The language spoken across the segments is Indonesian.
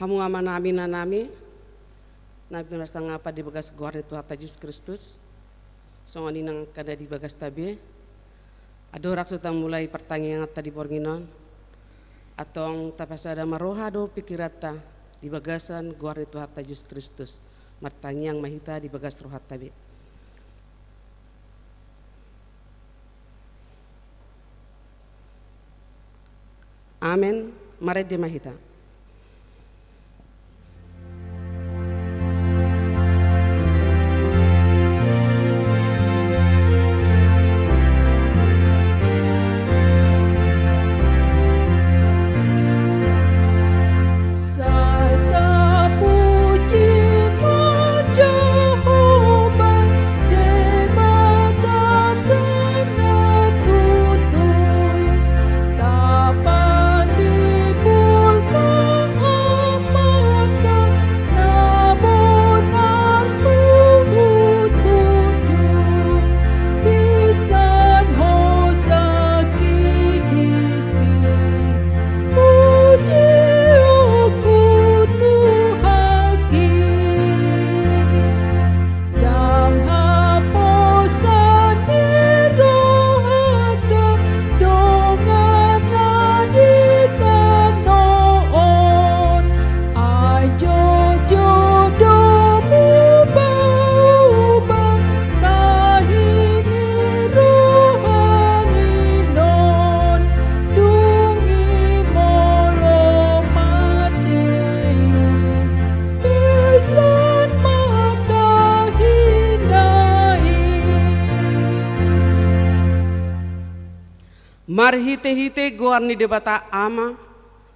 Hamu ama nami na nami, nabi merasa ngapa di bagas guarni Tuhan Yesus Kristus, songon inang kada di bagas tabi, adorak sudah mulai pertanyaan tadi borginon, atong tapasada maroha do pikirata di bagasan guarni Tuhan Yesus Kristus, martanyang mahita di bagas rohat tabi. Amen, mare de mahita. Marhite-hite guarni debata ama,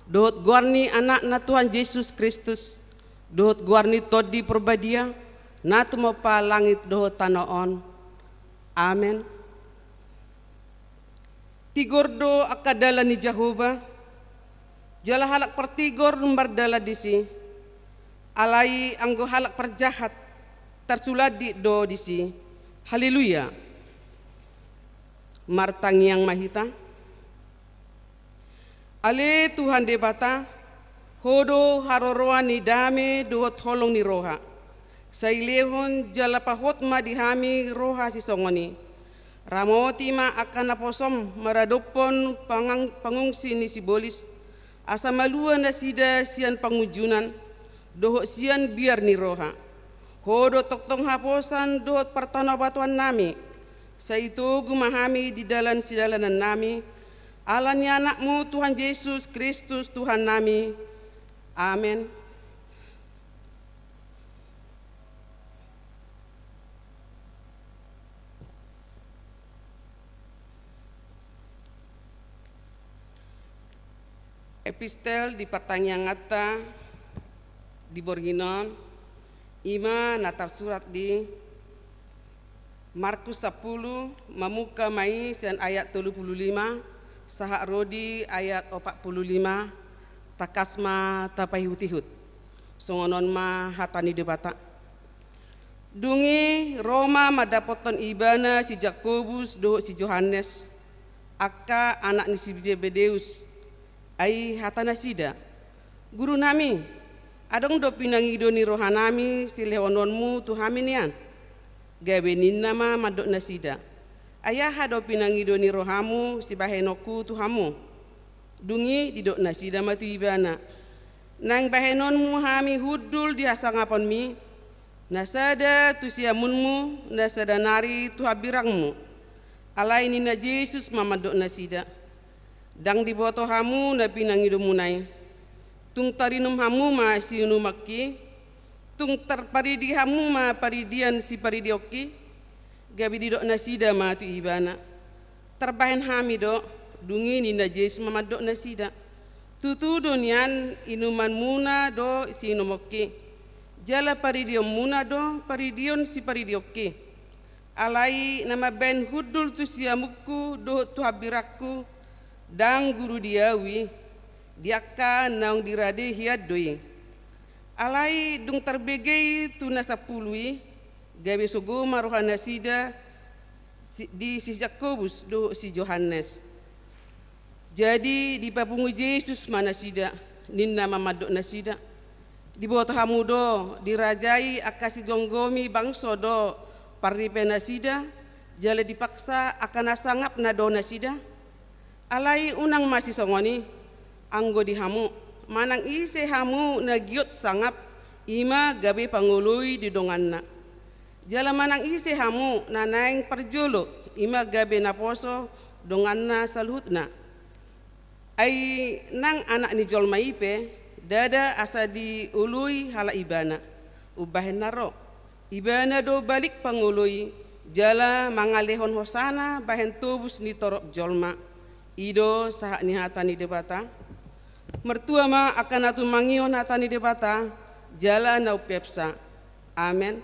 dohot guarni anak na Tuhan Yesus Kristus, dohot guarni todi perbadia, natu mopa langit dohot tanoon. Amen. Tigor do akadala ni Jehovah, jala halak pertigor numbardala disi, alai anggo halak perjahat, tersuladi do disi. Haleluya. Martangiang mahita. Ale Tuhan debata, hodo haroroa ni dame dohot holong ni roha. Sailehon jala pahot ma dihami roha si songoni. Ramoti ma akan naposom maradopon pangungsi ni si bolis. Asa malua na sida sian pangujunan, dohot sian biar ni roha. Hodo toktong haposan dohot pertanabatuan nami. Saitu gumahami di dalam sidalanan nami. Alanya anakmu Tuhan Yesus Kristus Tuhan nami. Amin. Epistel di pertanyaan ngata di borginon ima natar surat di Markus 10 mamuka mai sian ayat 35 sahak rodi ayat 45 takasma tapai hutihut songonon ma hatani debata dungi Roma madapoton ibana si Jakobus do si Yohanes akka anak ni si Zebedeus ai hatana sida guru nami adong do pinangido ni rohanami si leononmu tuhaminian gawe ninama madok nasida ayah hado pinangido ni rohamu si bahenoku tuhamu dungi didok nasida matu ibana nang bahenonmu hami hudul di hasangapon mi nasada tu siamunmu nasada nari tu habirangmu alai ni na Yesus mamadok nasida dang diboto hamu na pinangido munai tung tarinum hamu ma siunu makki tung terparidi hamu ma paridian si paridioki gabi didok nasida ma tu ibana terbahen hami do dungi ni na Yesus mamadok nasida tutu donian inuman muna do si inumoki jala paridion muna do paridion si paridioki alai nama ben hudul tu siamuku do tu habiraku dang guru diawi diaka naung dirade hiad doi alai dung terbegei tu nasapului gawe sogo marohana sida di si Jakobus do si Yohanes. Jadi di papungu Yesus mana sida ninna mamadok nasida Di boto hamudo dirajai akasi gonggomi bangso do paripena sida jale dipaksa akan sangap na dona sida alai unang masih songoni anggo di hamu manang ise hamu na giot sangap ima gabe pangului di donganna jala manang ise hamu na naeng perjolo ima gabe na poso donganna salhutna ai nang anak ni jolma ipe dada asa diului hala ibana ubahen naro ibana do balik pangului jala mangalehon hosana bahen tubus ni torok jolma ido sahak ni hatani debata mertua ma akan atu mangion hatani debata jala na upepsa amen.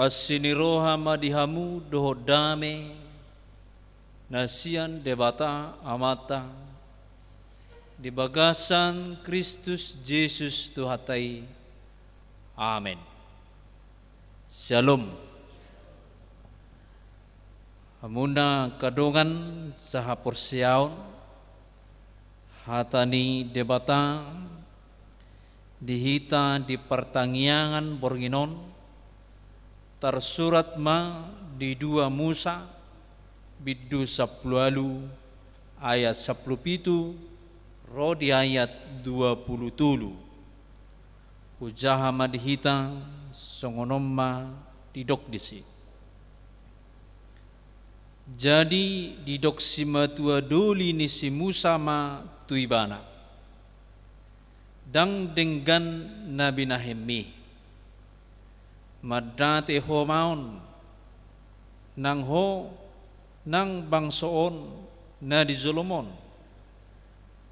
Asiniroha madihamu dohodame nasian debata amata di bagasan Kristus Yesus Tuhatai. Amin. Shalom. Hamuna kadongan saha porsiaon hatani debata dihita di pertanggiangan borginon tersurat ma di 2 Musa bidu 10 ayat 10 ro di ayat 20 ujaha madihita songonomma didok disi jadi didok sima tua doli ni si Musa ma tuibana dang denggan Nabi Nahemi madate ho maun nang ho nang bangsoon na di Solomon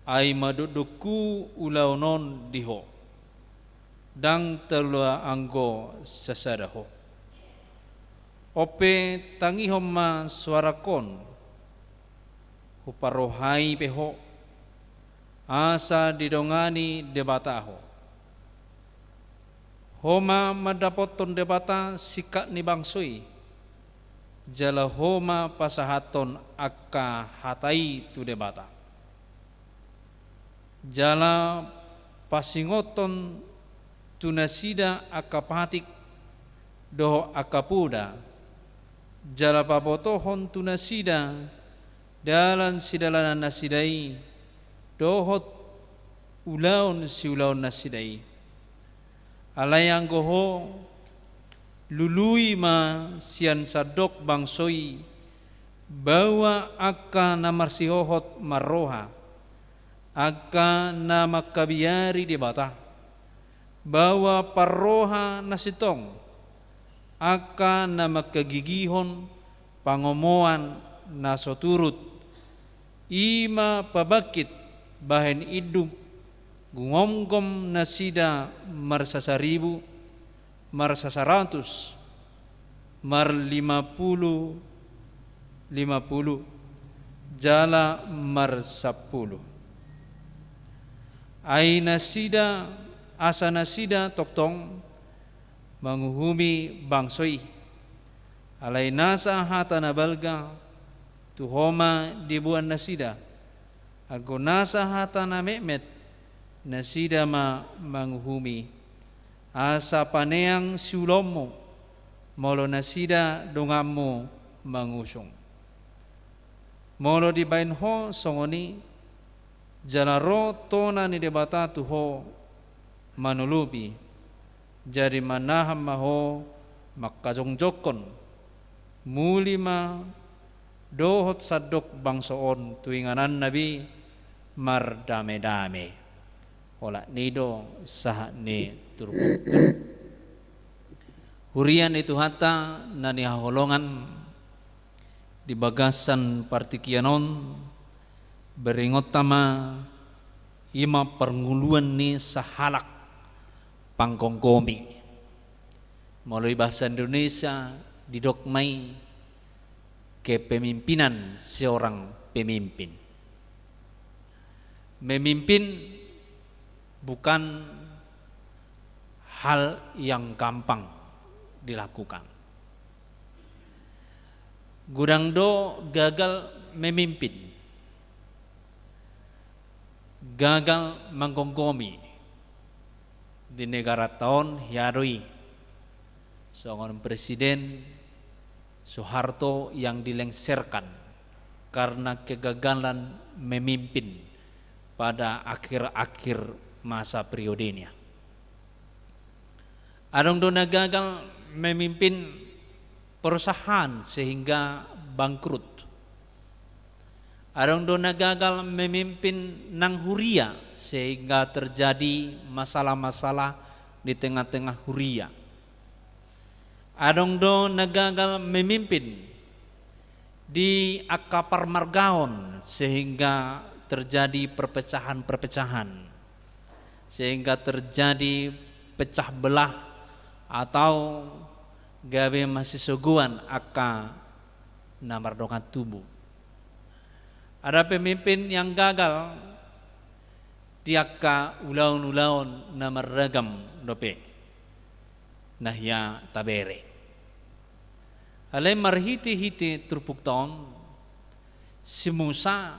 ay maduduku ulaunon diho dang telua anggo sasadaho ope tangihom ma suarakon huparohai peho asa didongani debataho homa madapoton debata sikat ni bangsoi jala homa pasahaton akka hatai tu debata jala pasingoton tunasida akka patik doho akapuda jala pabotohon tunasida dalan sidalanan nasidai dohot ulaun si ulaun nasidai alayang goho lului ma sian sadok bangsoi bawa akka namarsihohot marroha akka namakabiari di bata bawa parroha nasitong aka nama kegigihon pangomoan naso turut ima pabakit bahen idung gungomgom nasida marsasaribu marsasaratus mar 50 jala mar 10 ai nasida asa nasida toktong manguhumi bangsoi alai nasa hata nabalga tuhoma dibuan nasida ago nasa hata na memet nasida manguhumi asa paneang siulomo molo nasida dongammo mangusung molo di bain ho songoni jalaro tona ni debata tuho manulubi jadi manaham maho makkajongjokon mulima dohot sadok bangsoon tuinganan nabi mardame-dame ola nido sah ni turbuk hurian itu hata nani holongan di bagasan partikianon beringot tama ima pernguluan ni sahalak pangkongkomi melalui bahasa Indonesia didokmai kepemimpinan seorang pemimpin. Memimpin bukan hal yang gampang dilakukan. Gurangdo gagal memimpin, gagal mengkongkomi di negara tahun Hiarui seorang presiden Soeharto yang dilengserkan karena kegagalan memimpin pada akhir-akhir masa periodenya. Adong dona gagal memimpin perusahaan sehingga bangkrut. Adong dona gagal memimpin nang huria sehingga terjadi masalah-masalah di tengah-tengah huria. Adong dona gagal memimpin di akapar margaon sehingga terjadi perpecahan-perpecahan, sehingga terjadi pecah belah atau gawe masih suguan aka namardongan tubuh. Ada pemimpin yang gagal tiaka ulaun-ulaun namaragam dope nahya tabere. Alai marhiti-hiti turpuk taon si Musa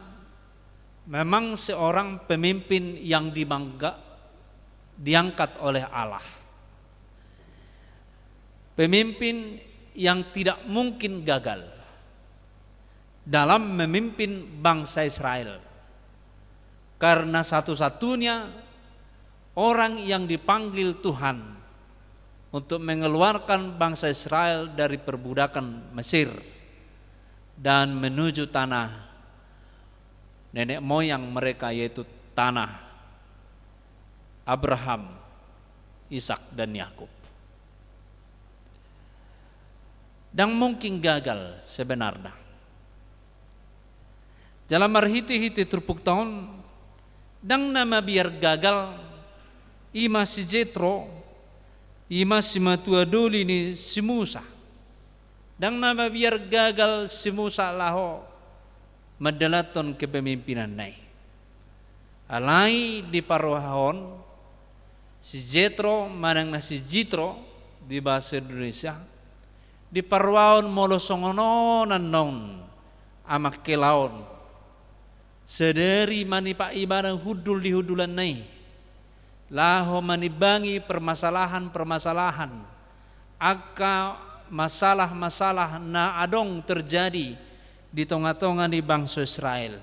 memang seorang pemimpin yang diangkat oleh Allah. Pemimpin yang tidak mungkin gagal dalam memimpin bangsa Israel. Karena satu-satunya orang yang dipanggil Tuhan untuk mengeluarkan bangsa Israel dari perbudakan Mesir dan menuju tanah nenek moyang mereka, yaitu tanah Abraham, Ishak dan Yakub. Dan mungkin gagal sebenarnya. Dalam marhiti-hiti turpuk tahun, dang nama biar gagal, ima si Jetro, ima si matua doli ni si Musa. Dang nama biar gagal si Musa laho madalaton kepemimpinan nai. Alai di paruahon si Jetro manang na si Jitro di bahasa Indonesia di paruahon molo songononan non amak kelaon sederi manipa ibadah hudul di hudulan nai laho manibangi permasalahan-permasalahan aka masalah-masalah na adong terjadi di tonga-tonga di bangsa Israel.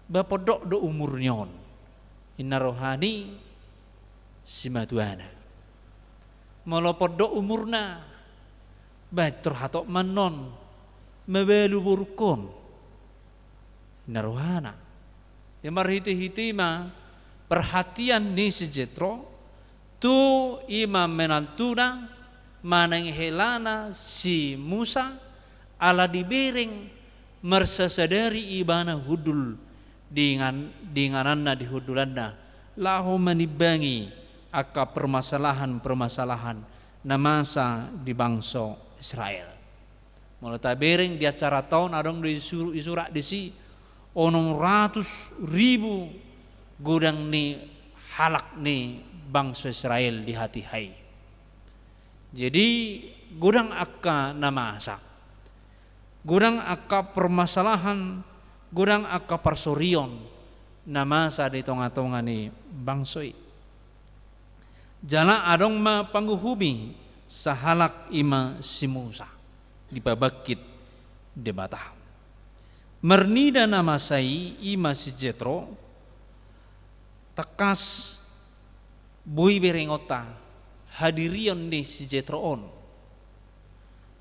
Bapodok do umurnyon inna rohani simaduana molopodok umurna baik terhatok manon mebelu burukon inna rohana ya marhiti-hiti ma perhatian ni si Jetro tu imam menantuna manang helana si Musa ala dibering mersasadari ibana hudul dingananna di hudulanna lahu manibangi aka permasalahan na masa di bangsa Israel. Mulai tabering di acara tahun adong disurak disi onong 100.000 gudang ni halak ni bangsa Israel di hati hai. Jadi gudang akka na masa, gudang akka permasalahan, gudang akka persorion na masa di tonga-tonga ni bangsoi. Jala adong ma pangguhumi sahalak ima si Musa di babakit debata. Mernida nama sai ima si Jetro tekas bui berengota hadirion ni si Jetro on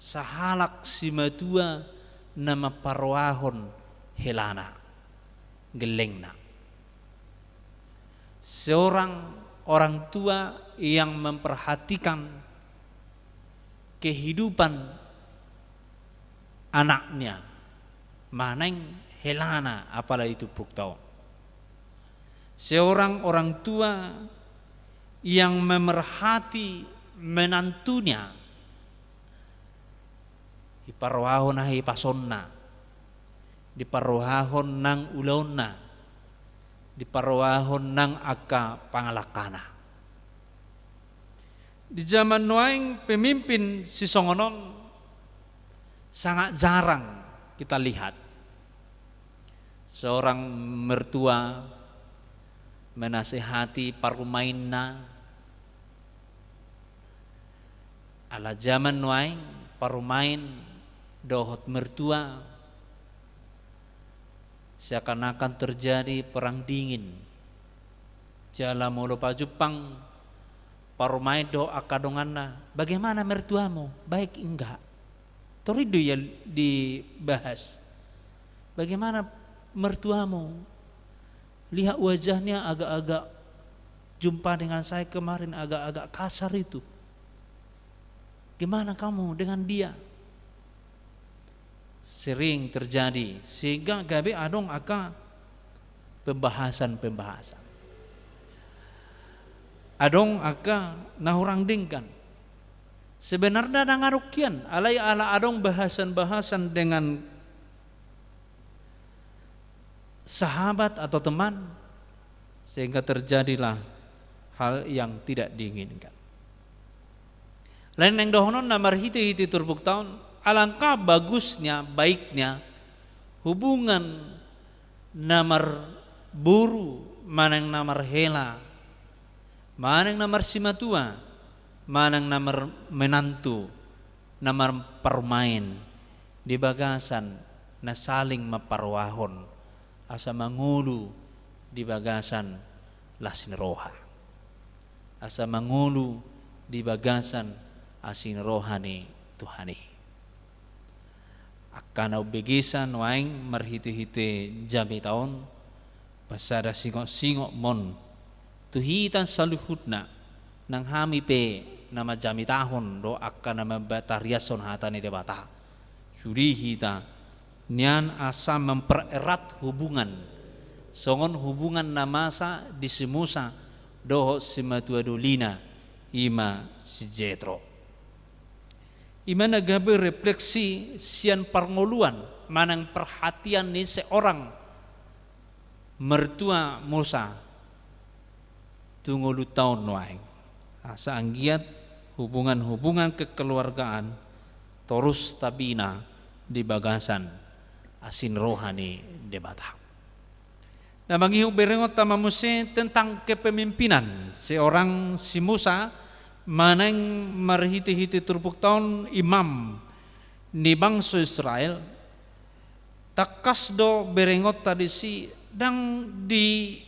sahalak si matua nama parwahon helana gelengna. Seorang orang tua yang memperhatikan kehidupan anaknya, maneng helana apalah itu puktau. Seorang orang tua yang memerhati menantunya, iparwahon ahi pasonna, diparwahon nang ulauna, diparwahon nang akka pangalakana. Di zaman noaing pemimpin si Songonon sangat jarang kita lihat seorang mertua menasihati parumainna. Ala zaman noaing parumain dohot mertua seakan-akan terjadi perang dingin. Jala molo pa Jepang parumai do akadonganna, bagaimana mertuamu? Baik enggak? Torido ya dibahas. Bagaimana mertuamu? Lihat wajahnya agak-agak, jumpa dengan saya kemarin agak-agak kasar itu. Gimana kamu dengan dia? Sering terjadi sehingga gabe adong aka pembahasan. Adong aka nahurang dingkan. Sebenarnya ada ngarukian alai ala adong bahasan dengan sahabat atau teman sehingga terjadilah hal yang tidak diinginkan. Lain yang dohonon namar hiti turbuk tahun, alangkah bagusnya, baiknya hubungan namar buru manang namar hela, manang namar simatua, manang namar menantu, namar permain di bagasan na saling maparwahon asa mangulu di bagasan lasin roha, asa mangulu di bagasan asin rohani Tuhani. Akana begisan waing marhiti-hiti jami taon pasada singok-singok mon tuhitan saluhutna nang hami pe nama jami tahun do akana membatariason hatani debata suri hita nian asa mempererat hubungan songon hubungan namasa disimusa doho simatuadulina ima si Jetro. Imana gabe refleksi sian parngoluan manang perhatian ni seorang mertua Musa tungolu tahun waing asa anggiat hubungan kekeluargaan terus tabina di bagasan asin rohani debata. Nah mangihu berengot tamamuse tentang kepemimpinan seorang si Musa manang marhiti-hiti turbuk tahun imam ni bangsa Israel takas do berengot tadi si dang di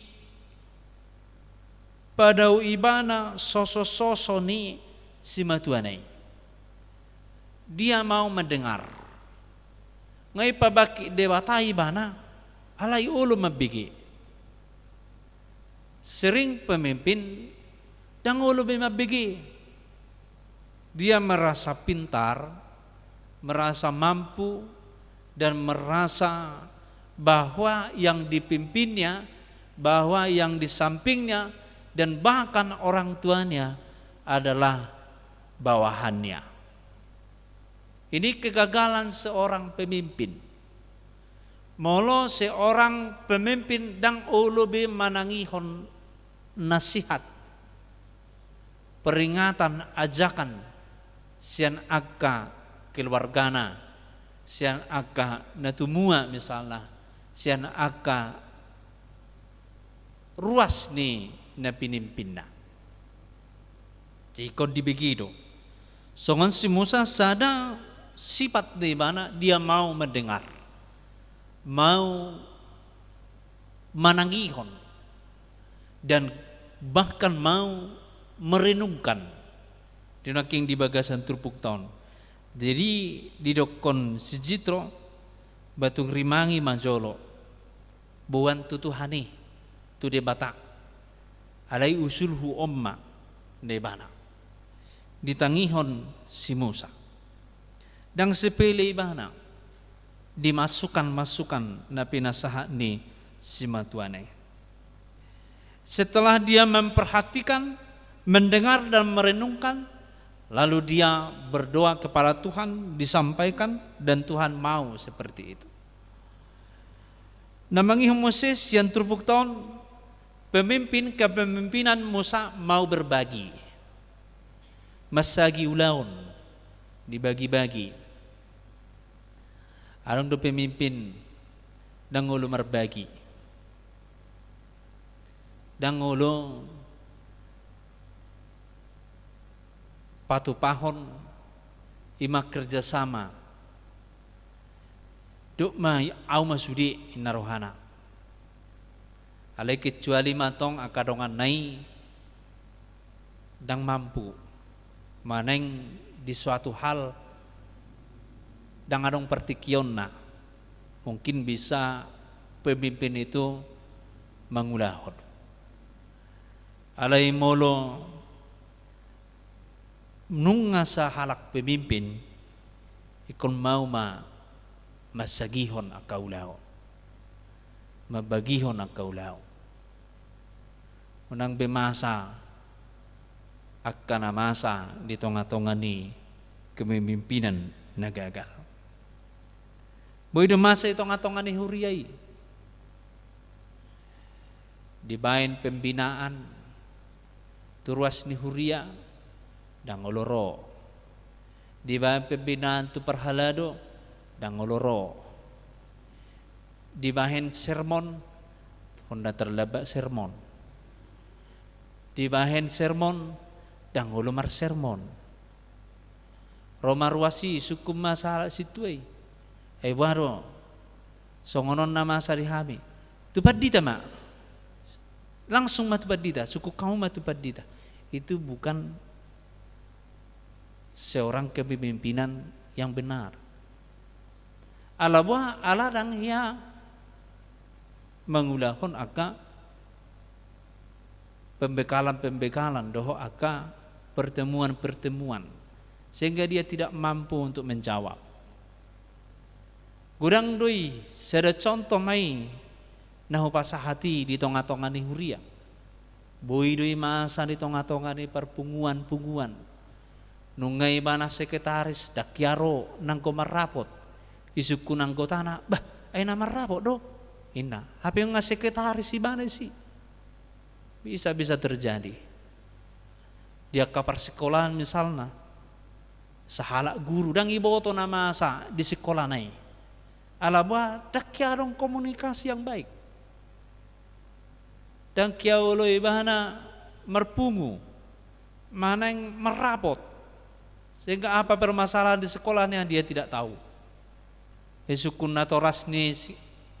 padau ibana soso ni si matuanai dia mau mendengar ngai pabaki dewata ibana alai ulu mabigi sering pemimpin dang ulu mabigi dia merasa pintar, merasa mampu, dan merasa bahwa yang dipimpinnya, bahwa yang di sampingnya, dan bahkan orang tuanya adalah bawahannya. Ini kegagalan seorang pemimpin. Molo seorang pemimpin dang ulubi manangihon nasihat, peringatan, ajakan, sian akka keluargana, sian akka natumua misalnya, sian akka ruas ni na pinimpinna. Jika dibegitu, songon si Musa sada sifat di mana dia mau mendengar, mau manangihon, dan bahkan mau merenungkan dinaking di bagasan Trupuk Taun. Jadi di dokon si Jitro batung rimangi manjolo buan tutuhani tu de bata alai usulhu omma de bana ditangihon si Musa dan sepele bana dimasukkan na pinasaha ni si matuane. Setelah dia memperhatikan, mendengar dan merenungkan, lalu dia berdoa kepada Tuhan, disampaikan, dan Tuhan mau seperti itu. Namangi Moses yang Trupuk Taun, pemimpin kepemimpinan Musa mau berbagi. Masagi ulaun, dibagi-bagi. Arang do pemimpin dan ngulu merbagi. Dan ngulu patupahon ima kerjasama duk ma au masudi inarohana alai kecuali matong akadongan nai dang mampu maneng di suatu hal dang adong pertikion na mungkin bisa pemimpin itu mengulahon alai molo nunga sa halak pemimpin ikon mau masagihon akaulao, mabagihon akaulao. Unang bemasa masa di tonga-tonga ni kepemimpinan nagagal. Boy masa tonga-tonga ni huriyai. Dibain pembinaan turuas ni huria dan ngoloro. Dibahin pembinaan tu perhalado dan ngoloro. Dibahin sermon honda terlebak sermon. Dibahin sermon dan ngolomar sermon. Roma ruasi sukum masalah situai. Waro songonon nama sarihami. Tupad dita mak. Langsung matupad dita, suku kamu matupad dita. Itu bukan seorang kepemimpinan yang benar. Alabah ala dang hia mengulahkan aka pembekalan doho aka pertemuan sehingga dia tidak mampu untuk menjawab. Gudang doi sada contoh mai nahu pasahati di tonga-tonga ni huria. Boy doi masa di tonga-tonga ni perpunguan. Nungai bana sekretaris dakyaro nang ko marapot. Isuku nang gotana, bah ay na marapot do. Ina, hape yung nga sekretaris si bana si. Bisa terjadi. Dia kapar sekolahan misalnya. Sahala guru dang iboto na masa di sekolah nai. Alaba dakyarong komunikasi yang baik. Dan kiaulo ibana merpungu, mana yang merapot, sehingga apa permasalahan di sekolahnya dia tidak tahu. Sukun natoras ni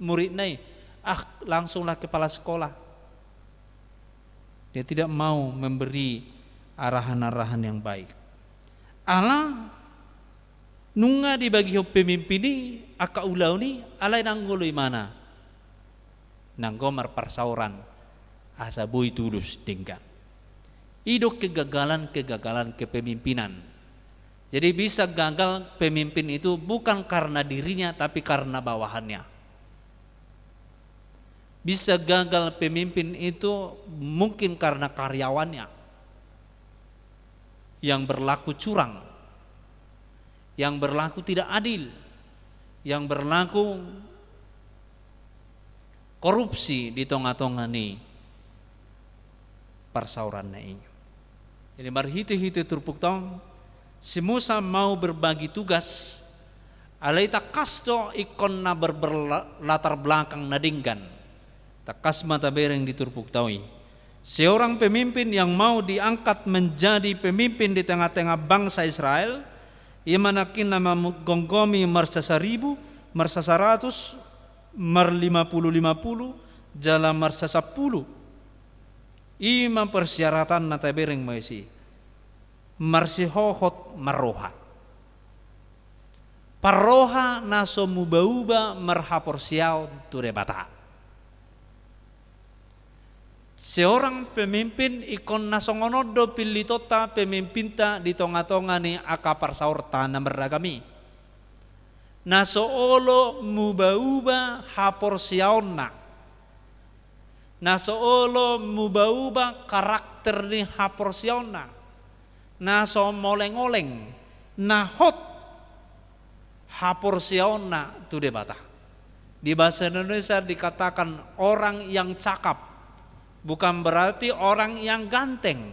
murid nai, langsunglah kepala sekolah. Dia tidak mau memberi arahan-arahan yang baik. Allah nunga dibagi pemimpin ni, aka ulau ni, alai nanggului mana? Nanggomar persauran. Asa boy tulus tinggal. Idok kegagalan kepemimpinan Jadi bisa gagal pemimpin itu bukan karena dirinya tapi karena bawahannya. Bisa gagal pemimpin itu mungkin karena karyawannya yang berlaku curang, yang berlaku tidak adil, yang berlaku korupsi di tengah-tengah ni persauran ini. Jadi marhiti-hiti turpuk tong si Musa mau berbagi tugas alaita kasto ikon na berlatar belakang nadinggan takas mata bereng di turpuk taui. Seorang pemimpin yang mau diangkat menjadi pemimpin di tengah-tengah bangsa Israel, ia manakin nama gonggomi marsa 1000, marsa 100, mar 50-50, jala marsa 10. Ima persyaratan nata bereng maisi. Marsi hohot maroha. Paroha naso mubauba marhapor siau turebata. Seorang pemimpin ikon nasongonodo pilitota pemimpinta di tonga-tonga ni akapar saurta na beragami. Nasoolo mubauba hapor siauna. Nasoolo mubauba karakter ni hapor siauna. Naso moleng-oleng nahot hapor siauna tu debata. Di bahasa Indonesia dikatakan orang yang cakap. Bukan berarti orang yang ganteng,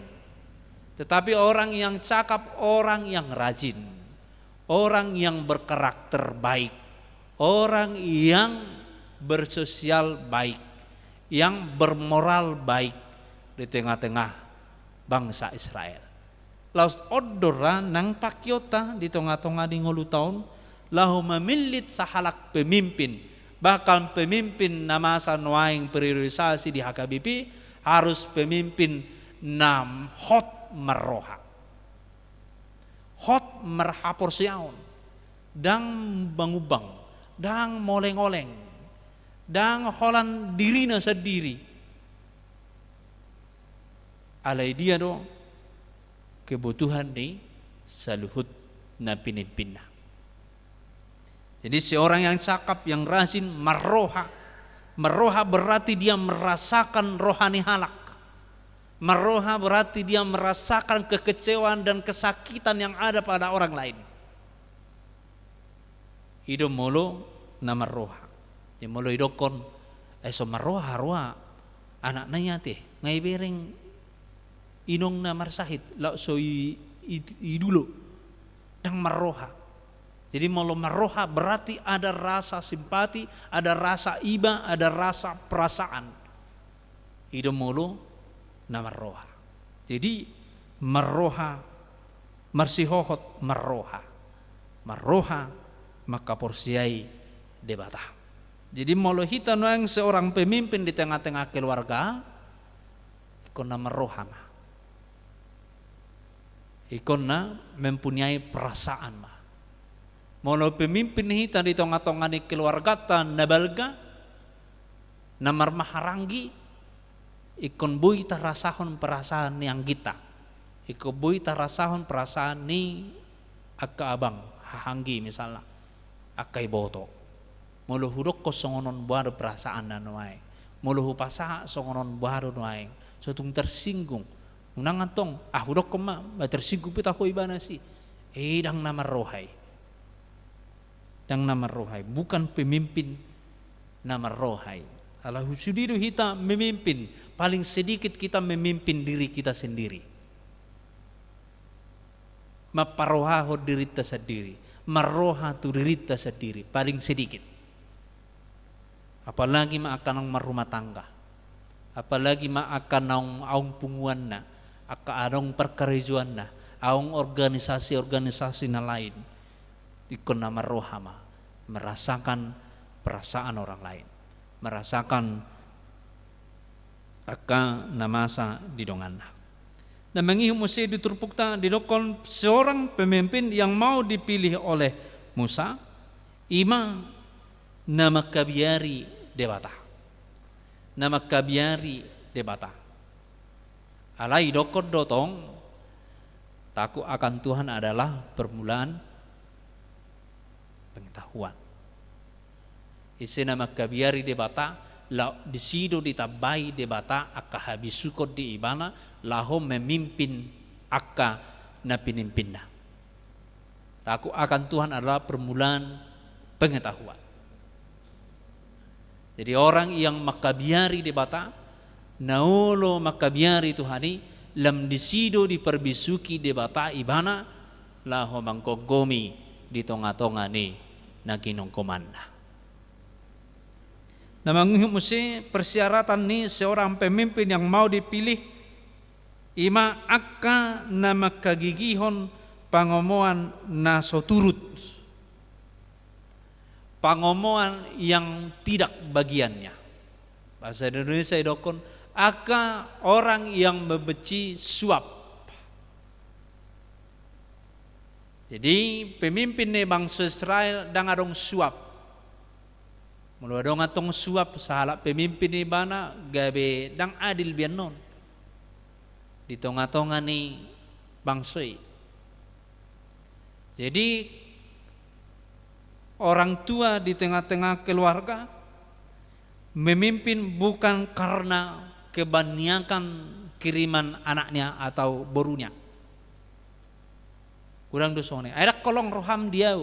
tetapi orang yang cakap, orang yang rajin, orang yang berkarakter baik, orang yang bersosial baik, yang bermoral baik di tengah-tengah bangsa Israel. Laus odora nang pakiota di tengah-tengah di ngolu tahun, lahu memilit sahalak pemimpin, bahkan pemimpin namasa nuaing priorisasi di HKBP harus pemimpin nam hot meroha, hot merhapor siaun, dang bangubang, dang moleng-oleng, dang holan dirina sendiri. Alai dia do kebutuhan ni saluhut na pinimpinna. Jadi seorang yang cakap, yang rajin, meroha. Meroha berarti dia merasakan rohani halak. Meroha berarti dia merasakan kekecewaan dan kesakitan yang ada pada orang lain. Ido molo na meroha. Di molo idokon eso meroha roa anak nanya teh ngai bereng inong na marsahit la so idulo dang meroha. Jadi mau meroha berarti ada rasa simpati, ada rasa iba, ada rasa perasaan. Ido mulu nama roha. Jadi meroha, marsihohot meroha. Meroha maka porsiai debata. Jadi mau hita noang seorang pemimpin di tengah-tengah keluarga, ikon na meroha mah. Ikon na mempunyai perasaan mah. Molo pemimpin hita di tengah-tengah ni keluarga tan nabalga namar maharangi ikon bui tarasahon perasaan yang kita ikon bui tarasahon perasaan ni akka abang hahanggi misalnya akai boto molo hudok ko songonon buaro perasaan na noai molo hupasa songonon buaro noai sotung tersinggung unang antong hudok ko ma tersinggung pita ko ibana si dang namar rohai yang nama rohai, bukan pemimpin nama rohai. Kalau sudiru kita memimpin, paling sedikit kita memimpin diri kita sendiri. Maparoha ho diri kita sendiri, maroha tu diri kita sendiri, paling sedikit. Apalagi maakanang marumah tangga, apalagi maakanang aung punguan na, akaanong perkarijuan na, aung organisasi-organisasi na lain. Ikon nama rohama merasakan perasaan orang lain, merasakan aka namasa di donganna. Dan mengihu Musa diturpukta didokon seorang pemimpin yang mau dipilih oleh Musa, ima nama kabiari debata, nama kabiari debata. Alai dokon dotong Takut akan Tuhan adalah permulaan pengetahuan. Isena makabiari debata la disido ditabai debata akka habisukot di ibana laho memimpin akka na pinimpinna. Takut akan Tuhan adalah permulaan pengetahuan. Jadi orang yang makabiari debata naolo makabiari Tuhani lam disido diperbisuki debata ibana laho mangkogomi di tonga-tonga ni naginong komanda. Namang mesti persyaratan ni seorang pemimpin yang mau dipilih ima akka na makagigihon pangomoan na soturut, pangomoan yang tidak bagiannya. Bahasa Indonesia idokon akka orang yang membenci suap. Jadi pemimpin ni bangsa Israel dang adong suap. Mula dong atong suap sahala pemimpin ni bana gabe dang adil bianon. Di tonga-tonga ni bangsoi. Jadi orang tua di tengah-tengah keluarga memimpin bukan karena kebanyakan kiriman anaknya atau borunya. Kurang dosone. Ada kolong roham dia.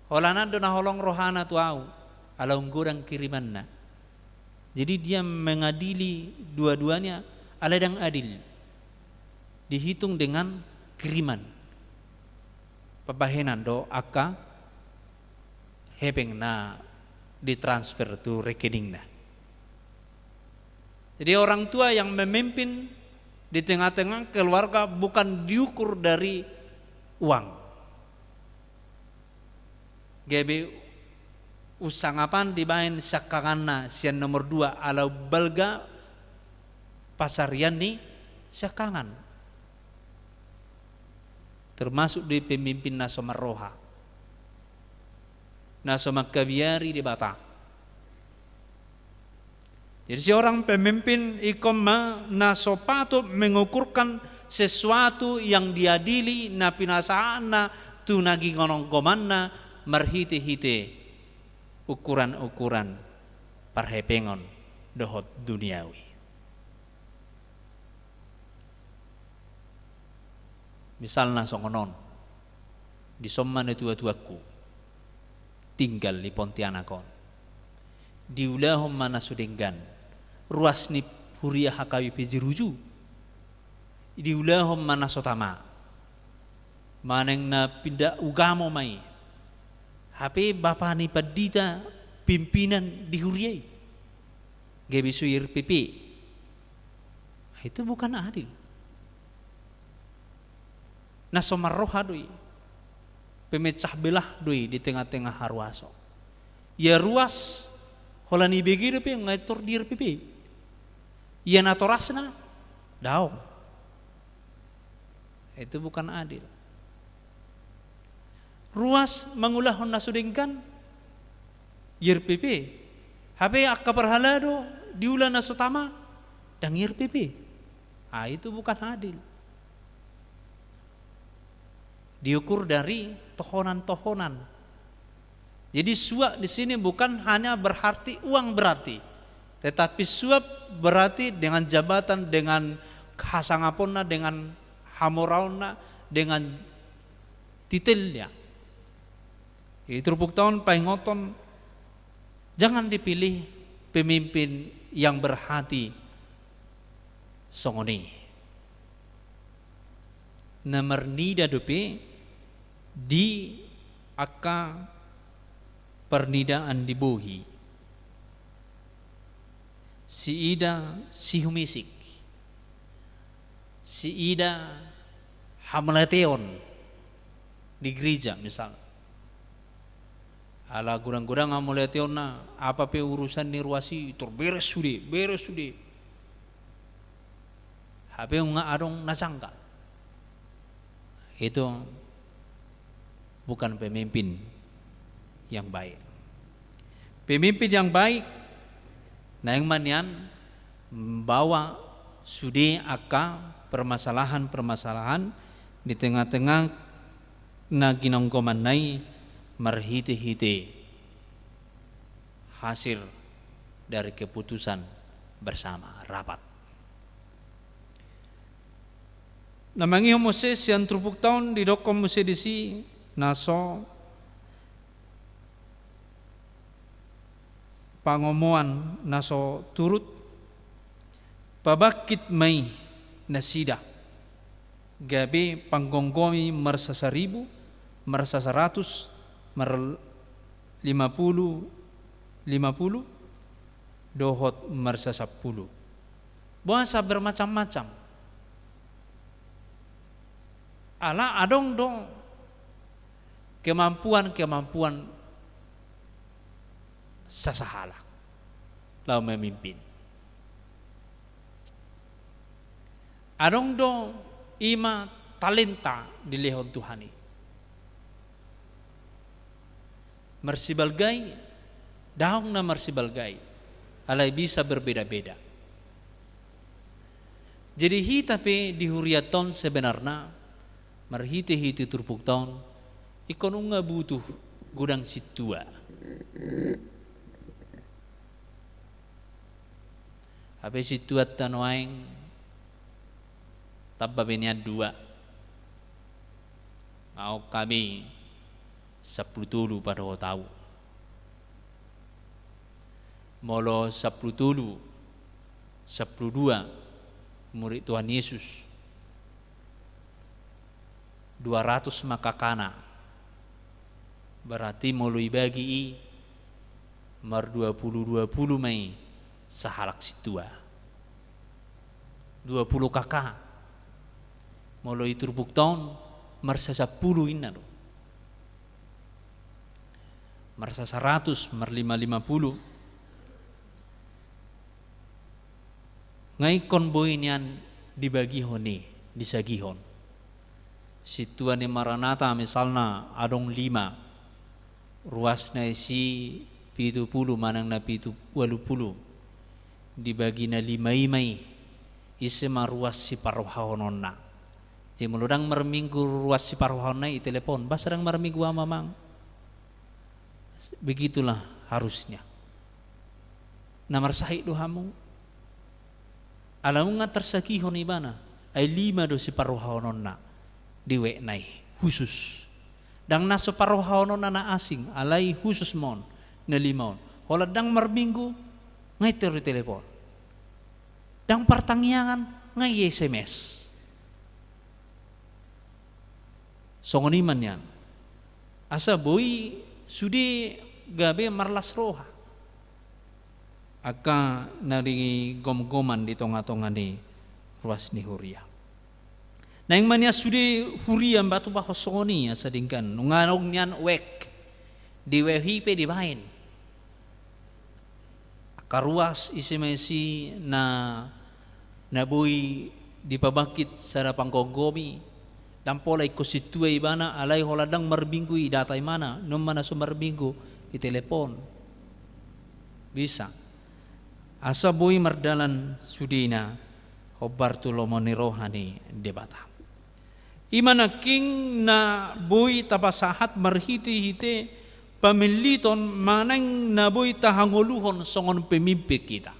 Holana dona holong rohana tuau. Alaung kurang kirimanna. Jadi dia mengadili dua-duanya ala dang adil. Dihitung dengan kiriman. Pabahenan do aka hepeng na ditransfer tu rekening na. Jadi orang tua yang memimpin di tengah-tengah keluarga bukan diukur dari uang. Gebe usangapan dibain sakanganna sian nomor 2 alau balga pasarian ni sakangan. Termasuk di pemimpin naso marroha. Naso makabiari di bata. Jadi seorang pemimpin ikomma naso patut mengukurkan sesuatu yang diadili na pinasaan tu nagi ngonong komanna marhite-hite ukuran-ukuran parhepengon dohot duniawi. Misalnya songonon di somman tua-tuaku tinggal di Pontianakon di ulahom mana sudenggan ruas ni huria hakawi pejiruju di ulahom mana sotama maneng na pindah ugamo mai HP bapa ni padita pimpinan di huriai gabi suir PP itu bukan adil. Nasomarroha doi pemecah belah doi di tengah-tengah harwaso ya ruas holani begitu pe ngatur dir PP ya natorasna daong itu bukan adil. Ruas mengulah honna sudengkan yer PP HP akka perhalado diulah nasutama dan yer PP itu bukan adil. Diukur dari tohonan-tohonan. Jadi suap di sini bukan hanya berarti uang berarti, tetapi suap berarti dengan jabatan, dengan khasangaponna, dengan hamorauna, dengan titelnya. Itu rupuk tahun paingoton jangan dipilih pemimpin yang berhati songoni. Nomor nida dope di aka pernidaan dibuhi si ida si humisik si ida hamlateon di gereja misal ala gurang-gurang hamlateon na apa pe urusan ni ruasi tur beres sude hape nga adong nasangka itu bukan pemimpin yang baik. Pemimpin yang baik na yang manian membawa sude aka permasalahan-permasalahan di tengah-tengah na ginonggoman nai marhiti-hiti hasil dari keputusan bersama rapat. Namangi Moses yang trupuk tahun di dokom Moses disi naso pangomoan naso turut pabakit mai nasida gabe panggonggomi mersa 1000 mersa 100 mer 50 dohot mersa 10 bahasa bermacam-macam. Ala adong dong kemampuan sasahala lau memimpin. Adong dong ima talenta di lehon Tuhani. Mersibalgai daong na mersibalgai alai bisa berbeda-beda. Jadi hitape di huriaton sebenarnya marhiti-hiti turpuk tahun ikon unga butuh gudang situa. Habe situa tanoaing tababenya 2 mau kami 10 pada tahu molo 10 12 murid Tuhan Yesus 200 makakana berarti moloi bagi mar 20 mai sahalak situa 20 kakak moloi turbuk tahun marsa 10 inna marsa 100 mar 550 ngai konboy nian dibagi hone disagihon. Situan di Maranatha misalnya adong 5 ruasna isi 70 manang na 70 dibagi na 5 imai isi maruas si paruhahononna. Jadi muludang marminggu ruas si paruhahonna i telepon basarang marminggu mamang. Begitulah harusnya. Namar sahih dohamu. Alamu nga tersakihon ibana ay 5 do si paruhahononna. Diwe nai khusus dang na separuh na asing alai khusus mon na 5 hola dang marminggu ngai telepon dang pertangyangan ngai SMS songoniman yan asa boy sudi gabe marlas roha aka nari gom-goman di tonga-tonga ni ruas ni huria. Nah yang mania sudah huriam batu bahos songoni asa dingkan nunganong nian wek di wehipe di bain karuas isi mesi na boy di pabakit sara panggogomi dan pola ikositue ibana alai holadang marbinggu i datai mana num mana sumarbinggu i telepon bisa asa boy mardalan sudina hobartulo monirohani debata imana king na boy tapasahat marhiti-hiti pamiliton manang na boy tahangoluhon songon pemimpin kita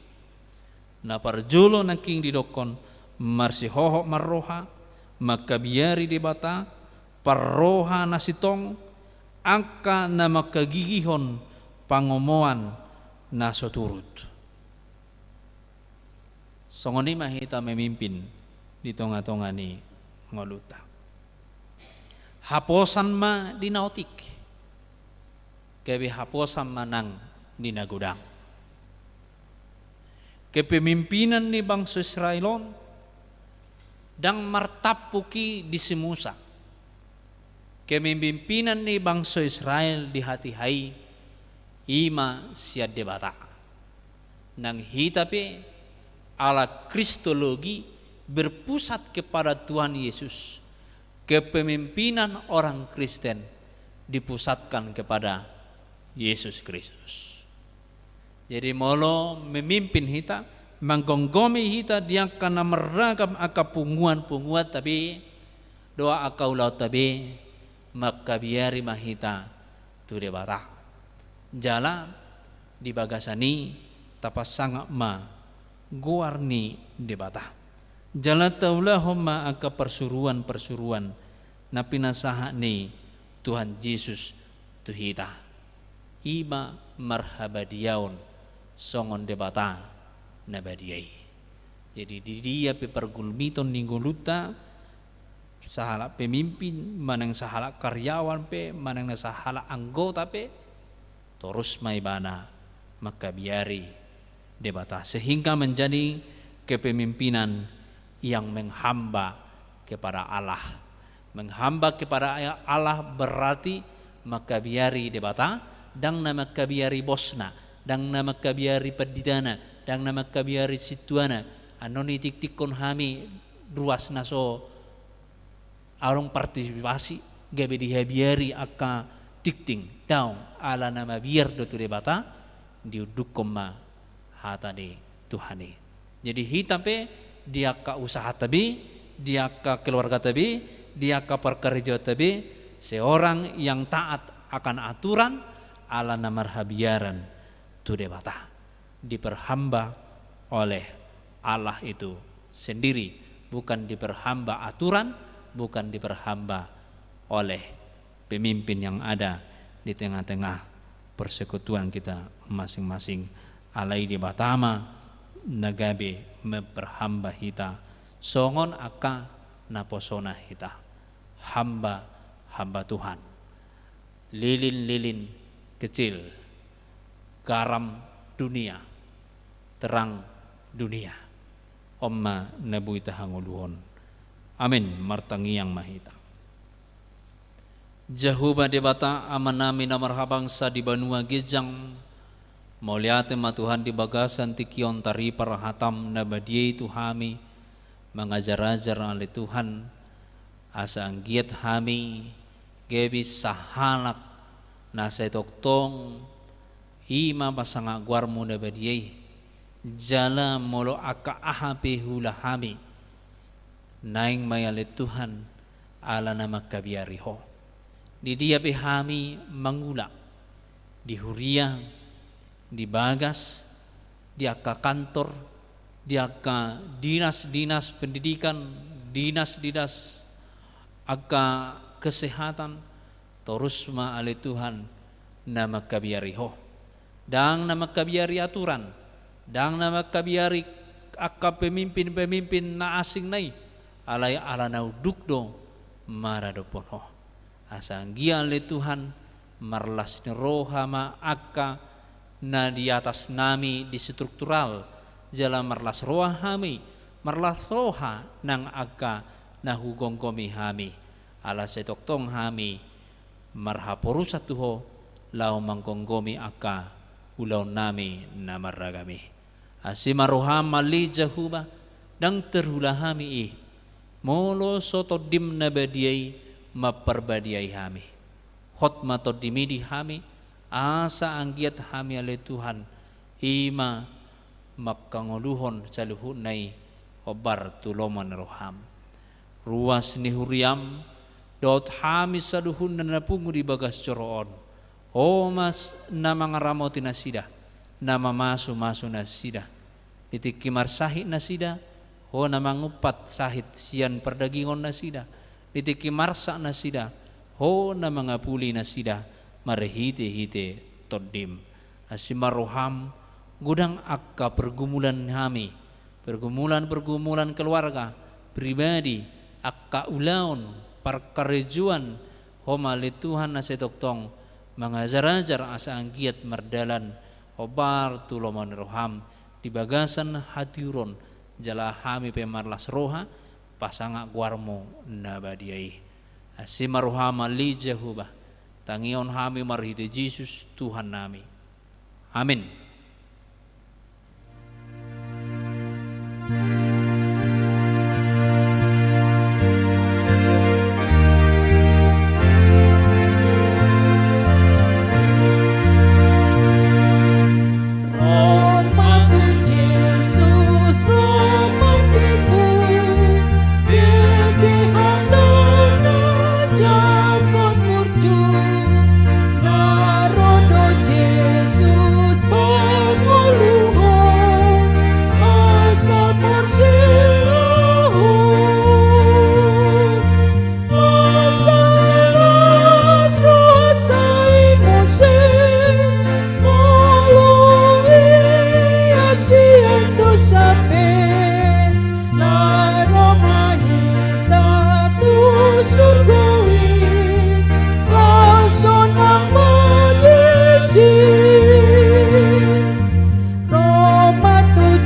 na parjolo na king didokon marsihoho marroha makabiari debata parroha nasitong angka na makagigihon pangomoan na soturut songoni mahita memimpin di tonga-tonga ni ngoluta haposan ma di nautik kebe haposan manang di nagudang kepemimpinan ni bangsa Israelon dang martapuki di semusa kepemimpinan ni bangsa Israel di hati hai ima siad debata nang hitape ala kristologi berpusat kepada Tuhan Yesus. Kepemimpinan orang Kristen dipusatkan kepada Yesus Kristus. Jadi molo memimpin kita, menggonggomi kita dia karena meragam akapunguan-punguan tapi doa akau lau tabe makabiari mahita tu debata jala di bagasani tapasanga ma guarni debata jala taulahumma aka persuruan na pinasaha ni Tuhan Yesus tuhita ima marhabadiaun songon debata nabadiai. Jadi di dia pe pergulmiton ningguluta sahala pemimpin manang sahala karyawan pe manang na sahala anggota pe terus maibana maka biari debata sehingga menjadi kepemimpinan yang menghamba kepada Allah. Menghamba kepada Allah berarti maka biari debata dang nama kabiari bosna dang nama kabiari pedidana dang nama kabiari situana anoni tik kon hami ruas naso arong partisipasi gabe dihabiari aka tikting daun ala nama biar dotu debata diuduk koma hata de Tuhani. Jadi hitape dia ka usaha tabi, dia ka keluarga tabi, dia ka perkerja tabi, seorang yang taat akan aturan ala nama habiaran tu debata diperhamba oleh Allah itu sendiri, bukan diperhamba aturan, bukan diperhamba oleh pemimpin yang ada di tengah-tengah persekutuan kita masing-masing. Alai di batama nagabe memperhamba hita songon aka naposona hita hamba Tuhan, lilin kecil, garam dunia, terang dunia. Omma nabu itahanguluhon. Amin. Martangi yang mahita. Jahuba debata amanami na marhabang sa di banua gijang mauliate matuhan di bagasan tikion tari parahatam na badiyay tuhami mengajar-ajar oleh Tuhan asa anggiat hami gebi sahalak nasa toktong ima pasanga guarmu na badiyay jala molo aka ahape hula hami naing mayale Tuhan ala nama kabiariho di dia hami mangula di huria di bagas di aka kantor di aka dinas pendidikan dinas aka kesehatan terus ma ale Tuhan nama kabiariho dang nama kabiari aturan dang nama kabiari aka pemimpin na asing nai alay ala naudukdo maradopono asanggian le Tuhan marlas ni roha ma aka na di atas nami di struktural jala marlas roha hami marlas roha nang aka na hugongkomi hami ala setoktong hami marhaporusa tuho lau mangkonggomi aka ulau nami na maragami asimaroham mali jahuba dang terhulahami molo soto dim nabadiyai maperbadiyai hami hot mato dimidi hami asa anggiat hami ale Tuhan ima mapkangoluhon saluhun nai obar tuloman roham ruas ni huriam dot hami saluhun na napungu di bagas coroon o mas nama ngaramoti nasida nama masu nasida ditikimar sahid nasida ho nama ngupat sahid sian perdagingon nasida ditikimar sa nasida ho nama ngapuli nasida marehite todim asimaroham gudang akka pergumulan hami pergumulan keluarga pribadi akka ulaun perkerejuan ho mali Tuhan nasetoktong mengajar-ajar asa anggiat merdalan obar tuloman roham di bagasan hatiuron jala hami pemarlas roha pasanga guarmo nabadiai asimarohama li jahuba tangion hami marhite Yesus Tuhan nami amin. Roma tu Jesus, Roma tu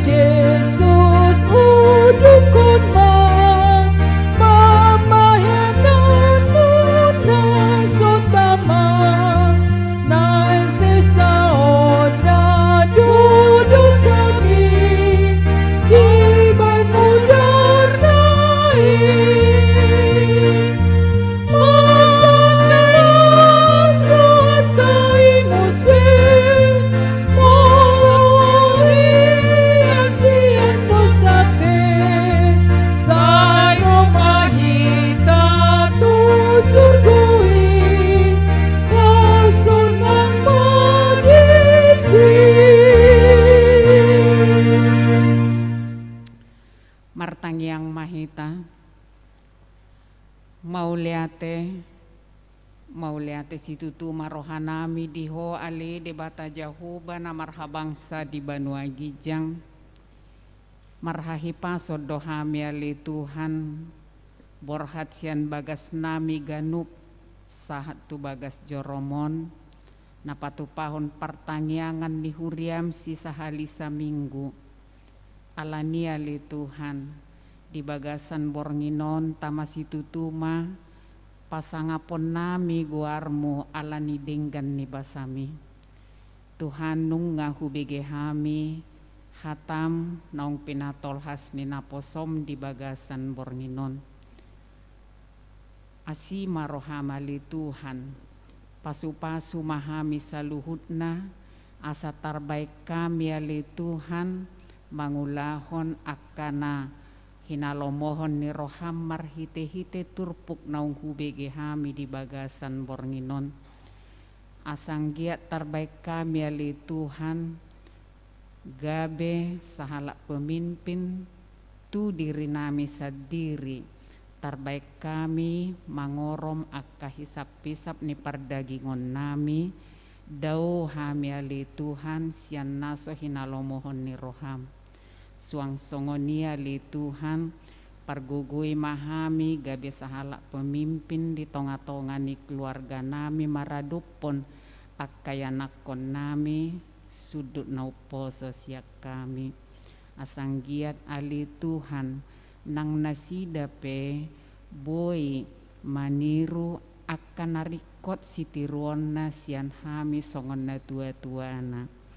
Yesus udukon man mamayanan muna sotama na sesaon na dudu sami iban mudar naik masateras ratai musim Martangyang mahita mauliate situtu marohanami diho ali de bata jahuba na marhabangsa di Banua Gijang marhahipa sodohami ali Tuhan borhat sian bagas nami ganup sahat tu bagas joromon napatu pahon pertangyangan ni huriam sisa halisa minggu alania li Tuhan di bagasan bornginon tamasitu tuma pasangapon nami guarmu alani denggan ni basami Tuhan nung ngahu bege hami hatam naung pinatol has ni naposom di bagasan bornginon asi marohama li Tuhan pasu-pasu mahami saluhutna asa tarbaik kami ali Tuhan mangulahon akana hinalomohon ni roham marhite-hite turpuk naung hubege hami di bagasan bornginon asang giat terbaik kami ali Tuhan gabe sahala pemimpin tu diri nami sadiri terbaik kami mangorom akka hisap-hisap ni perdagingon nami dau hami ali Tuhan sian naso hinalomohon ni roham suang songonia li Tuhan pargugui mahami gabe sahala pemimpin di tonga-tonga ni keluarga nami maradupon akayanakon nami sudut naupo sosiak kami asang giat ali Tuhan nang nasida pe boy maniru akan narikot sitiruonna sian hami songon na tua-tuana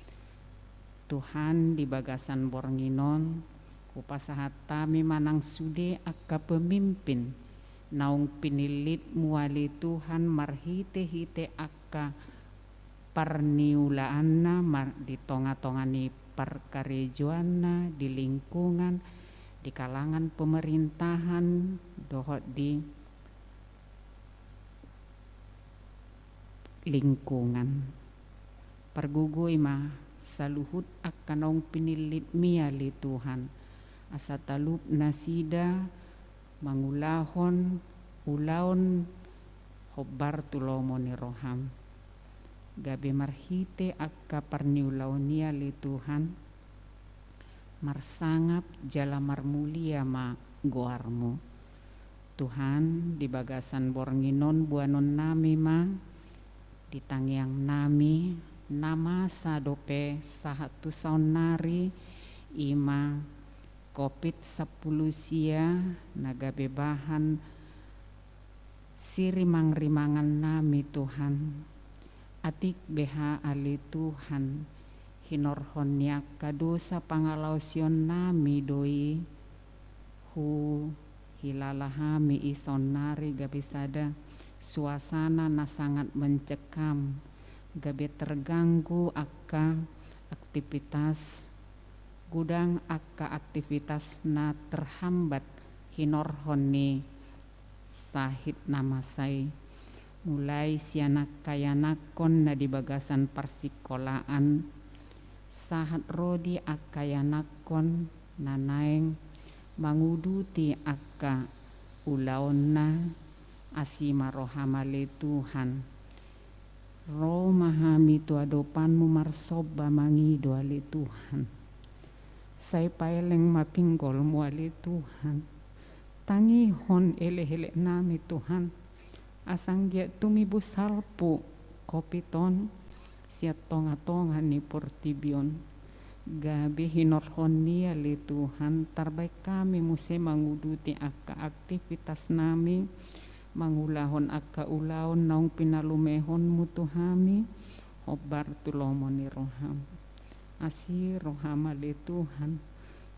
Tuhan di bagasan bornginon kupasahat tami manang sude akka pemimpin naung pinilit muali Tuhan marhite-hite akka parniulaanna di tonga-tonga ni parkarejoanna di lingkungan di kalangan pemerintahan dohot di lingkungan pergugui mah saluhut akan naung pinilit miali Tuhan asa talup nasida mangulahon ulaon hobar tulomo ni roham gabe marhite akka parniulaunia li Tuhan marsangap jala marmulia ma goarmu Tuhan di bagasan bornginon buanon nami ma di tangyang nami nama sadope sahatu saunari ima COVID-10 sia naga bebahan sirimang-rimangan nami Tuhan atik beha ali Tuhan hinorhonnya kadosa pangalausion nami doi hu hilalahami ison nari gabisada suasana na sangat mencekam gabe terganggu akka aktivitas gudang akka aktivitas na terhambat hinorhoni sahit nama sai mulai sianak kayanakon na di bagasan persikolaan sahat rodi akka yanakon nanaeng manguduti akka ulaonna asima rohamale Tuhan roh mahami tu adopanmu marsoba mangido ali Tuhan say paeleng mapinggol mu ali Tuhan tangihon ele-ele nami Tuhan asang gia tumibu salpu kopiton siat tonga-tonga ni portibion gabi hinorhoni ali Tuhan terbaik kami muse manguduti akka aktivitas nami mangulahon akka ulaon naung pinalumehon mutuhami hobar tulomoni roham asi roham ali Tuhan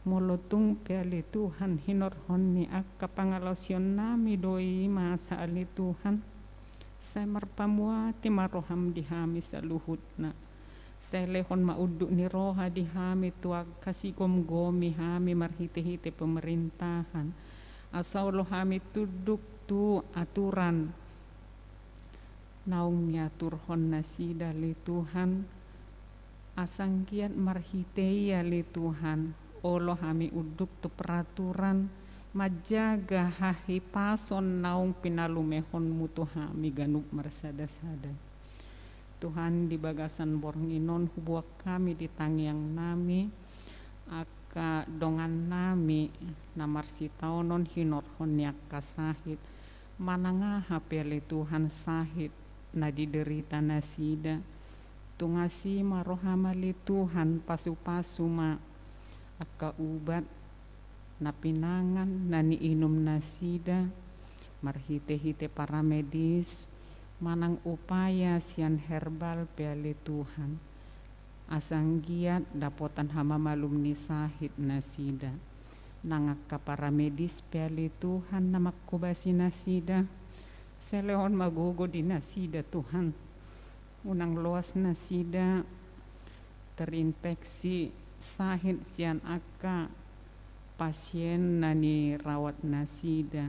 molotung peali Tuhan hinorhoni akka pangalasion nami doi masa ali Tuhan saya marpamuati maroham dihami saluhutna saya lehon mauduk ni roha dihami tuag kasih gomi hami marhite-hite pemerintahan asal lo hami tuduk tu aturan naung nyaturhon nasida li Tuhan asangkiat marhite ya li Tuhan olo hami uduk tu peraturan majaga hahi pason naung pinalumehon mutu hami ganuk marsada-sada Tuhan di bagasan bornginon hubuak kami di tangiang nami aka dongan nami namar sitaonon hinorhon yak kasahid mananga hapeli Tuhan sahid na diderita nasida tungasi marohamali Tuhan pasu-pasu ma aka ubat na pinangan na niinum nasida marhite-hite para medis manang upaya sian herbal peali Tuhan asang giat dapotan hama malum ni sahid nasida nangaka para medis peali Tuhan namak kubasi nasida seleon magogo di nasida Tuhan unang loas nasida terinfeksi sahid sian aka pasien nani rawat nasida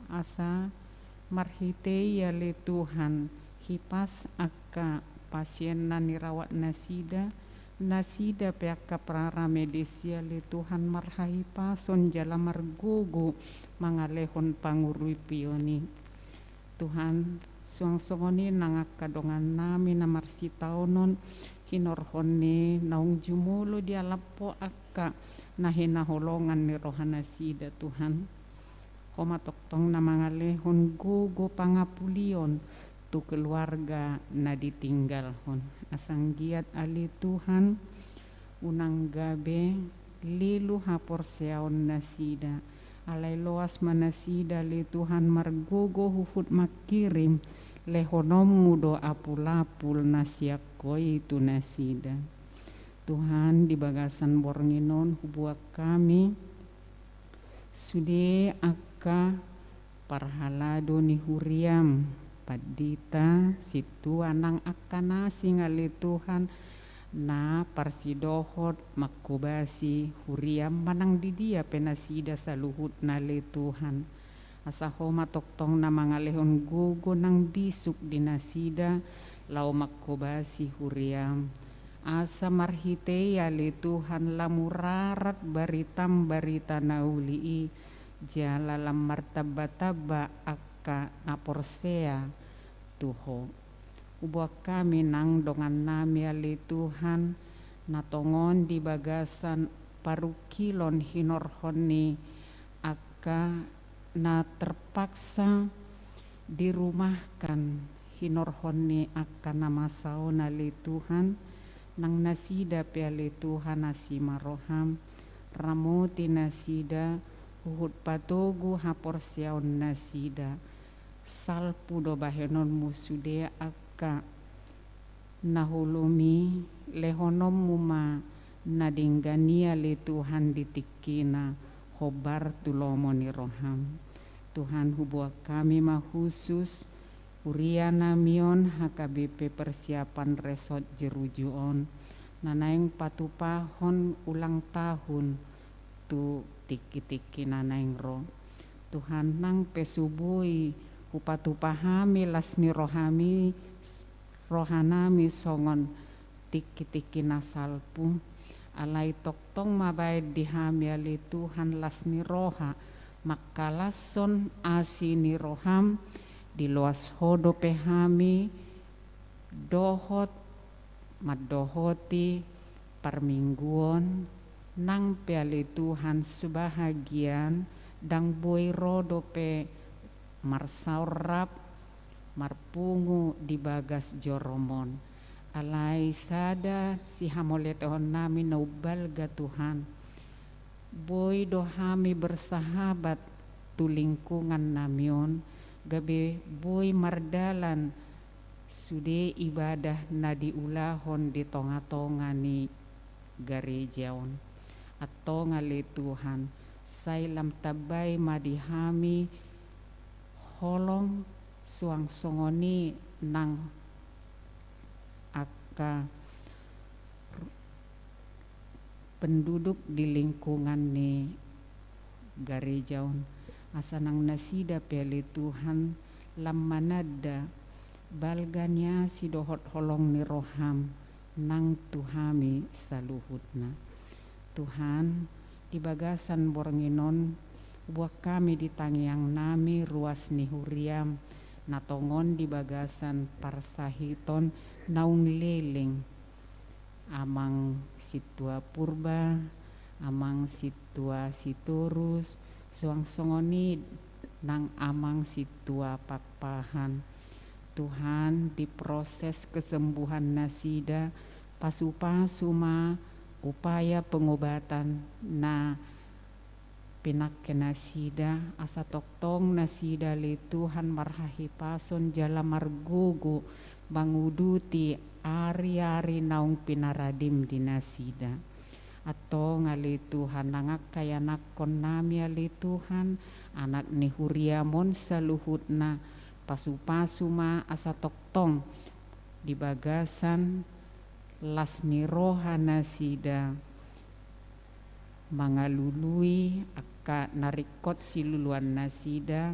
asa marhite ya le Tuhan hipas akka pasien nani rawat nasida peaka prara medesia le Tuhan marhahipa son jala margogo mangalehon pangurui pioni Tuhan suang-songoni nangaka dongan nami namarsitaonon hinorhone naung jumulo dia lapo akka nahina holongan ni rohana sida Tuhan koma toktong na mangalehon gogo pangapulion tu keluarga na ditinggalhon asang giat ali Tuhan unang gabe lilu hapor seaon nasida alai loas manasida li Tuhan margogo hufut makirim lehonom mudo apul-apul nasiakoi tu nasida Tuhan di bagasan bornginon hubuak kami sude akka parhalado ni huriam padita situ anang akka nasi ngali Tuhan na parsidohot makubasi huriam manang didia penasida saluhut na le Tuhan asa homa toktong na mangalehon gogo nang bisuk dinasida lau makubasi huriam asa marhite ya le Tuhan lamurarat baritam barita naulii jala lam martaba-taba akka naporsea tuho ubuak kami nang dongan nami ali Tuhan natongon di bagasan parukilon hinorhoni akka na terpaksa dirumahkan hinorhoni akka namasao ali Tuhan nang nasida peali Tuhan nasima roham ramuti nasida uhud patogu hapor siaon nasida salpu do bahenon musude akka nahulumi lehonom muma nadinggania le Tuhan ditikina hobar tulomoni roham Tuhan hubuak kami mahusus Uriana mion HKBP persiapan resort jerujuon nanaing patupahon ulang tahun tu tiki-tiki nanaing ro Tuhan nang pesubui upatupahami lasni rohanami songon tiki-tiki nasalpu alai toktong mabai dihami ali Tuhan lasni roha makalason asini roham di luas hodo pehami dohot madohoti parmingguon nang peali Tuhan sebahagian dang boy rodo pe marsaurap marpungu di bagas joromon alai sada si hamoletohon nami naubalga Tuhan. Boy dohami bersahabat tu lingkungan namion, gabe boy mardalan sude ibadah na diulahon di tonga-tonga ni garejaon. Atau ngali Tuhan, sailam tabay madihami holong suang songoni nang aka penduduk di lingkungan ni garejaon. Asanang nasida peli Tuhan lam manada balganya si dohot holong ni roham nang tuhami saluhutna. Tuhan di bagasan bornginon buah kami di tangiang nami ruas ni huriam natongon di bagasan parsahiton naung leleng amang situa purba, amang situa siturus, suang songoni nang amang situa pakpahan. Tuhan di proses kesembuhan nasida pasu-pasuma upaya pengobatan na pinakke nasida asa toktong nasida le Tuhan marhahi pason jala margogo banguduti ari-ari naung pinaradim di nasida. Atau ngali Tuhan nangak kaya nakon nami ali Tuhan anak ni huriamon saluhutna pasu-pasu ma asa toktong di bagasan las ni roha nasida mangalului aka narikot siluluan nasida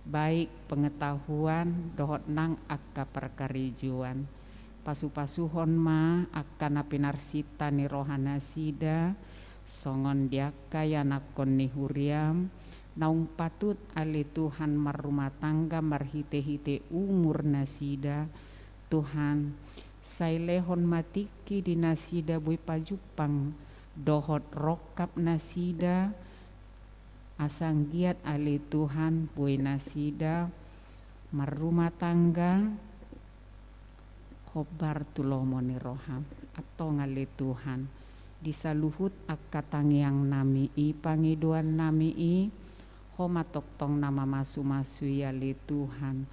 baik pengetahuan dohot nang aka perkarijuan pasu-pasuhon ma akan napinarsita ni roha nasida songon diaka yanakon ni huriam naung patut ali Tuhan marumah tangga marhite-hite umur nasida. Tuhan sailehon matiki di nasida bui pajupang dohot rokap nasida asang giat ali Tuhan bui nasida marumah tangga khobar tulomoni roham atau ngali Tuhan disaluhut akatangiang nami i pangiduan nami i homa toktong nama masu-masu yali Tuhan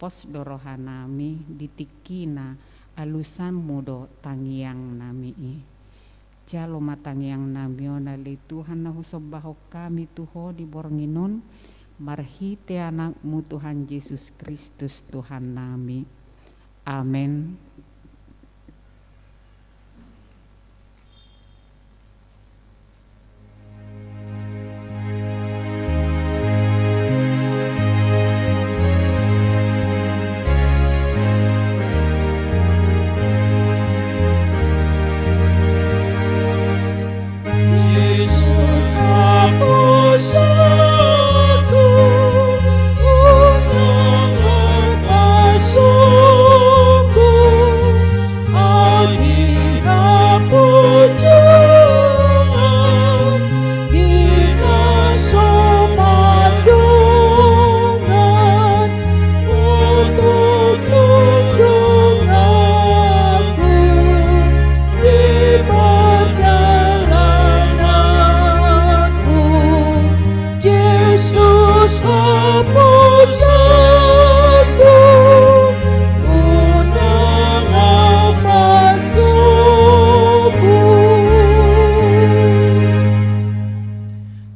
pos doroha nami ditikina alusan mudo tangiang nami i jalo matangiang nami onali Tuhan nahu sobaho kami tuho di bornginon marhite anakmu Tuhan Yesus Kristus Tuhan nami. Amin.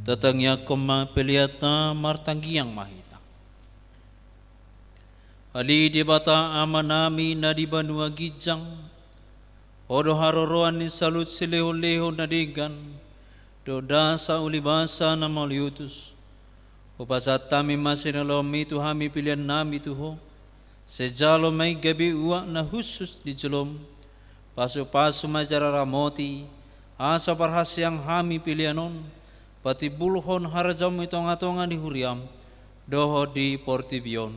Tatangya koma peliata martanggiang mahita. Ali di bata amanami na di banua gijang. Odo haroroan ni salut sileho-leho nadigan. Doda sa ulibasa na maliutus. Upasat tami masinalomi tuhami pilihan nami tuho. Sejalo may gabi uwa na husus di jelom. Pasu-pasu majararamoti. Asa parhasyang hami pilihanon. Pati bulhon harjam itong-atongan di huriam, doho di portibion.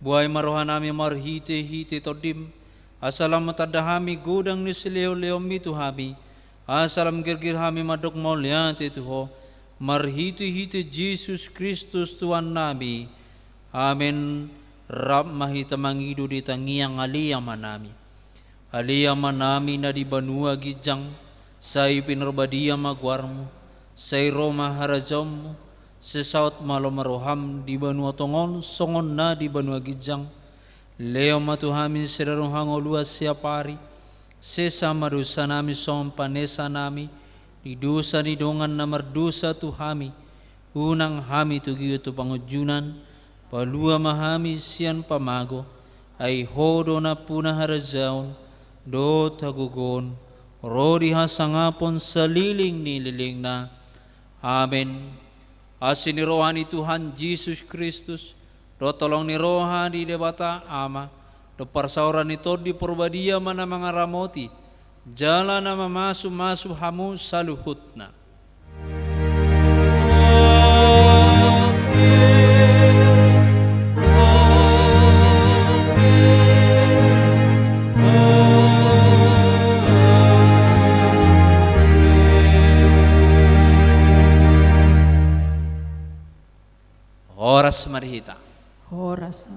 Buhay marohan nami marhite-hite todim, asalam matadahami gudang ni sileo-leo mituhami, asalam girgirhami madok mauliante tuho, marhite-hite Jesus Kristus Tuhan nami. Amin. Rab mahita mangidu di tangiang aliyam manami. alia manami na di banua gijang, say pinarbadia magwarmo, say Roma harajom, sa saut malomaroham di banua tongon, songon na di banua gijang, leo matuhamin siraruhang oluas siapari, sesa marusa nami som panesa nami, di dosa ni dongan na mardosa tuhami, unang hami tugiyo tu pangujunan, palua mahami sian pamago, ay hodo na punah harajaon, do tagugon, rodi hasangapon sa liling ni liling na. Amen. Asin ni rohani Tuhan Yesus Kristus, do tolong ni rohani debata ama, do parsauran ito di porbadia mana mga ramoti, jala na mamasu-masu hamu saluhut na. Oras marihita. Horas.